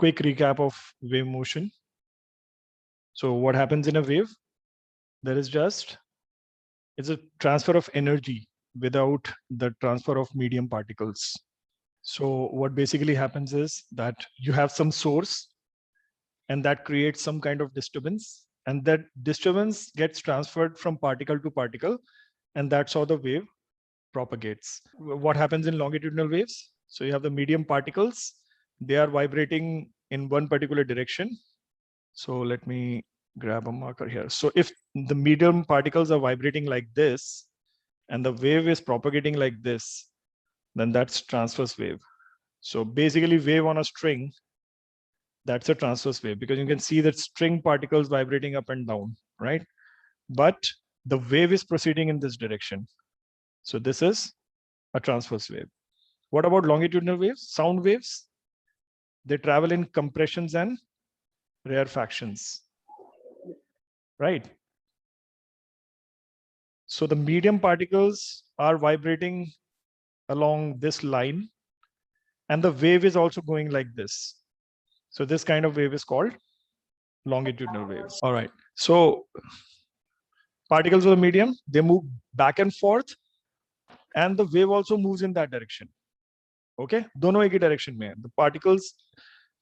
quick recap of wave motion. So what happens in a wave? There is just, it's a transfer of energy without the transfer of medium particles. So what basically happens is that you have some source and that creates some kind of disturbance, and that disturbance gets transferred from particle to particle, and that's how the wave propagates. What happens in longitudinal waves? So you have the medium particles, they are vibrating in one particular direction. So let me grab a marker here. So if the medium particles are vibrating like this and the wave is propagating like this, then that's transverse wave. So basically wave on a string, that's a transverse wave, because you can see that string particles vibrating up and down, right? But the wave is proceeding in this direction. So this is a transverse wave. What about longitudinal waves? Sound waves, they travel in compressions and rarefactions, right? So the medium particles are vibrating along this line, and the wave is also going like this. So this kind of wave is called longitudinal waves. All right. So particles of the medium, they move back and forth, and the wave also moves in that direction. Okay, दोनों एक ही direction में. The particles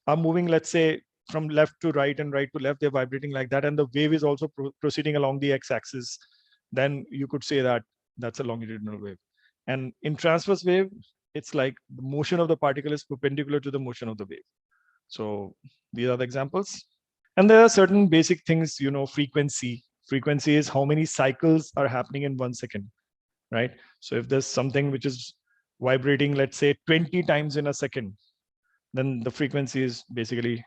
are moving, let's say, from left to right and right to left. They're vibrating like that, and the wave is also proceeding along the x-axis. Then you could say that that's a longitudinal wave. And in transverse wave, it's like the motion of the particle is perpendicular to the motion of the wave. So these are the examples. And there are certain basic things, you know, frequency. Frequency is how many cycles are happening in 1 second, right? So if there's something which is vibrating, let's say 20 times in a second, then the frequency is basically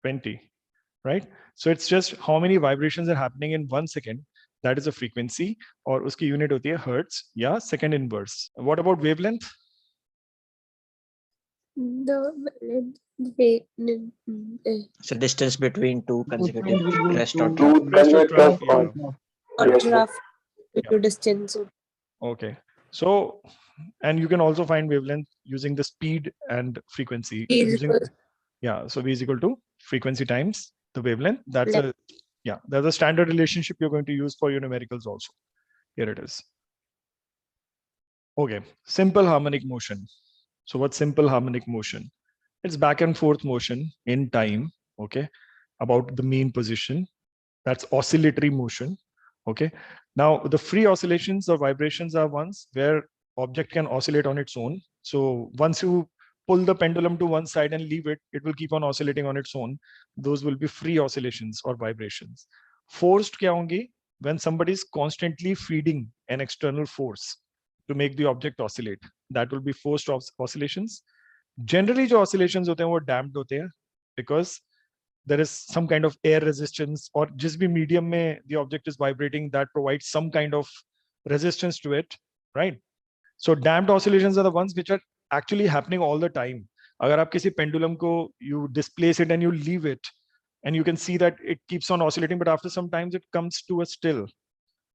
20, right? So it's just how many vibrations are happening in 1 second. That is a frequency, or uski unit hoti hai hertz ya second inverse. What about wavelength? So distance between two consecutive rest or Two Rest or convectors trough, yeah. Yes, sir. Draft Yeah. distance. Okay. So, and you can also find wavelength using the speed and frequency. Using, yeah, so V is equal to frequency times the wavelength. That's a, yeah, that's a standard relationship you're going to use for your numericals also. Here it is. Okay, simple harmonic motion. So what's simple harmonic motion? It's back and forth motion in time, okay, about the mean position. That's oscillatory motion, okay. Now the free oscillations or vibrations are ones where object can oscillate on its own. So once you pull the pendulum to one side and leave it, it will keep on oscillating on its own. Those will be free oscillations or vibrations. Forced kya hongi? When somebody is constantly feeding an external force to make the object oscillate, that will be forced oscillations. Generally जो oscillations होते हैं वो damped होते हैं, because there is some kind of air resistance, or just be medium में the object is vibrating, that provides some kind of resistance to it, right? So damped oscillations are the ones which are actually happening all the time. अगर आप किसी pendulum को you displace it and you leave it, and you can see that it keeps on oscillating, but after some time it comes to a still.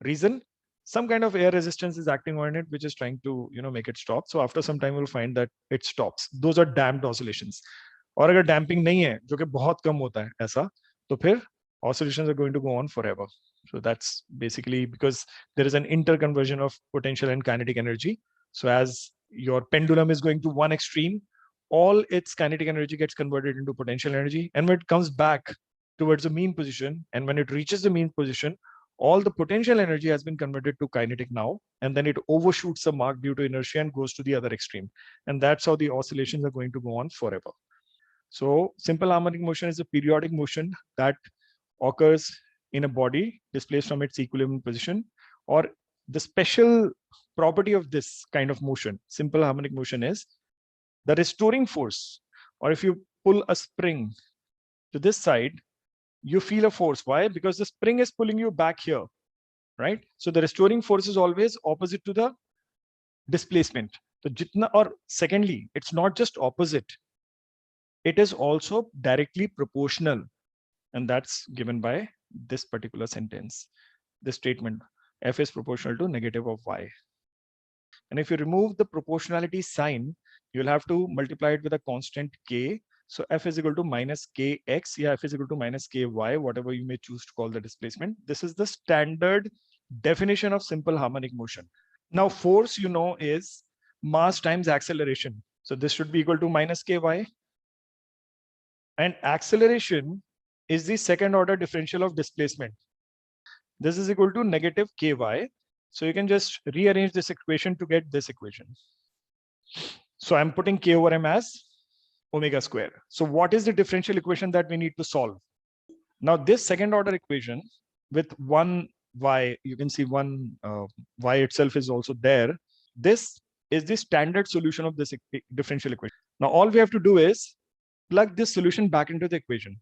Reason? Some kind of air resistance is acting on it, which is trying to, you know, make it stop. So after some time we'll find that it stops. Those are damped oscillations. और अगर damping नहीं है, जो कि बहुत कम होता है ऐसा, तो फिर oscillations are going to go on forever. So that's basically because there is an interconversion of potential and kinetic energy. So as your pendulum is going to one extreme, all its kinetic energy gets converted into potential energy. And when it comes back towards the mean position, and when it reaches the mean position, all the potential energy has been converted to kinetic now, and then it overshoots the mark due to inertia and goes to the other extreme. And that's how the oscillations are going to go on forever. So simple harmonic motion is a periodic motion that occurs in a body displaced from its equilibrium position. Or the special property of this kind of motion, simple harmonic motion, is the restoring force. Or if you pull a spring to this side, you feel a force. Why? Because the spring is pulling you back here, right? So the restoring force is always opposite to the displacement. So jitna, or secondly, it's not just opposite, it is also directly proportional. And that's given by this particular sentence, this statement, F is proportional to negative of Y. And if you remove the proportionality sign, you'll have to multiply it with a constant K, So f is equal to minus kx, yeah, f is equal to minus ky, whatever you may choose to call the displacement. This is the standard definition of simple harmonic motion. Now force, you know, is mass times acceleration. So this should be equal to minus ky. And acceleration is the second order differential of displacement. This is equal to negative ky. So you can just rearrange this equation to get this equation. So I'm putting k over m as omega square. So what is the differential equation that we need to solve? Now this second order equation with one y, you can see one y itself is also there. This is the standard solution of this differential equation. Now all we have to do is plug this solution back into the equation.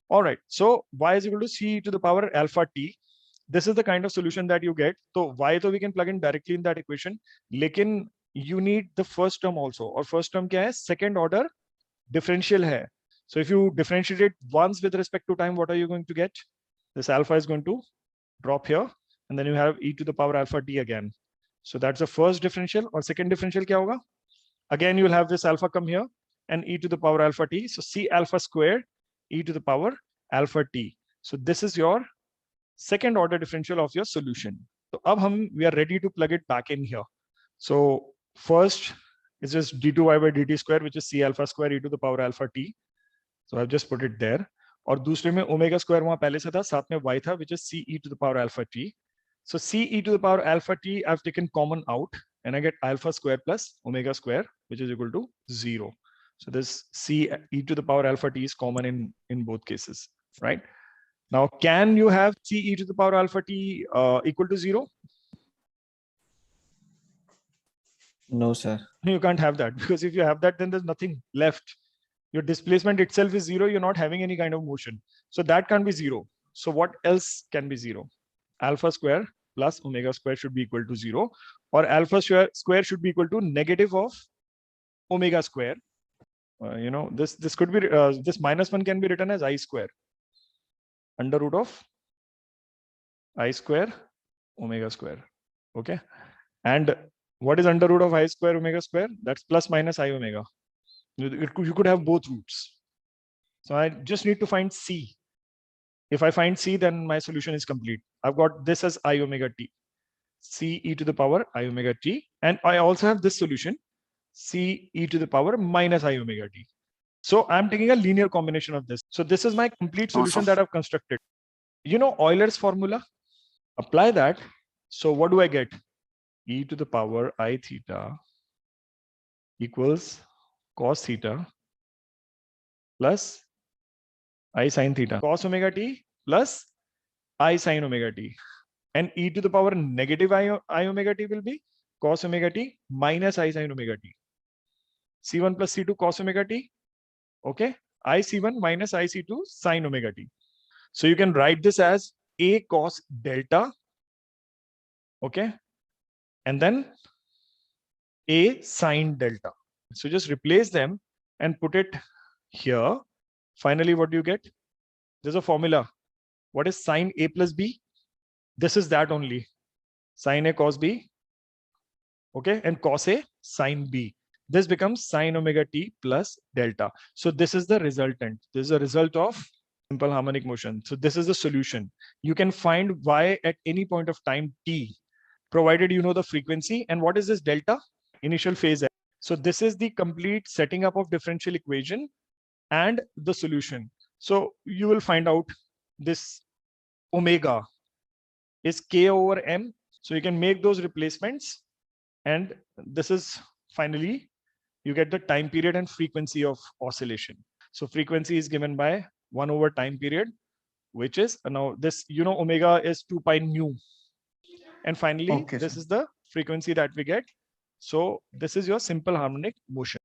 All right, so y is equal to c to the power alpha t. This is the kind of solution that you get. So y तो we can plug in directly in that equation. लेकिन you need the first term also. और first term क्या है? Second order differential है. So if you differentiate it once with respect to time, what are you going to get? This alpha is going to drop here, and then you have e to the power alpha t again. So that's the first differential. Or second differential क्या होगा? Again, you will have this alpha come here and e to the power alpha t. So c alpha squared e to the power alpha t. So this is your second order differential of your solution. So now we are ready to plug it back in here. So first is just d2y by dt square, which is c alpha square e to the power alpha t. So I've just put it there. और दूसरे में omega square वहां पहले से था, साथ में y था, which is c e to the power alpha t. So c e to the power alpha t I've taken common out, and I get alpha square plus omega square, which is equal to 0. So this c e to the power alpha t is common in both cases, right? Now, can you have c e to the power alpha t equal to 0? No, sir. You can't have that, because if you have that, then there's nothing left. Your displacement itself is 0. You're not having any kind of motion. So that can't be 0. So what else can be 0? Alpha square plus omega square should be equal to 0. Or alpha square should be equal to negative of omega square. You know, this could be, this minus 1 can be written as I square. Under root of I square omega square. Okay. And what is under root of I square omega square? That's plus minus I omega. You could have both roots. So I just need to find C. If I find C, then my solution is complete. I've got this as I omega t. C e to the power I omega t. And I also have this solution, C e to the power minus I omega t. So I'm taking a linear combination of this. So this is my complete solution that I've constructed. You know Euler's formula? Apply that. So what do I get? E to the power I theta equals cos theta plus I sin theta. Cos omega t plus I sin omega t. And e to the power negative I omega t will be cos omega t minus I sin omega t. C1 plus C2 cos omega t. Okay. I C1 minus I C2 sin omega t. So you can write this as A cos delta. Okay. And then A sin delta. So just replace them and put it here. Finally, what do you get? There's a formula. What is sin A plus B? This is that only. Sin A cos B. Okay. And cos A sin B. This becomes sin omega t plus delta. So this is the resultant. This is a result of simple harmonic motion. So this is the solution. You can find y at any point of time t, provided you know the frequency. And what is this delta? Initial phase. So this is the complete setting up of differential equation and the solution. So you will find out this omega is k over m. So you can make those replacements. And this is finally, you get the time period and frequency of oscillation. So frequency is given by 1 over time period, which is now this, you know, omega is 2 pi nu. And finally, this is the frequency that we get. So this is your simple harmonic motion.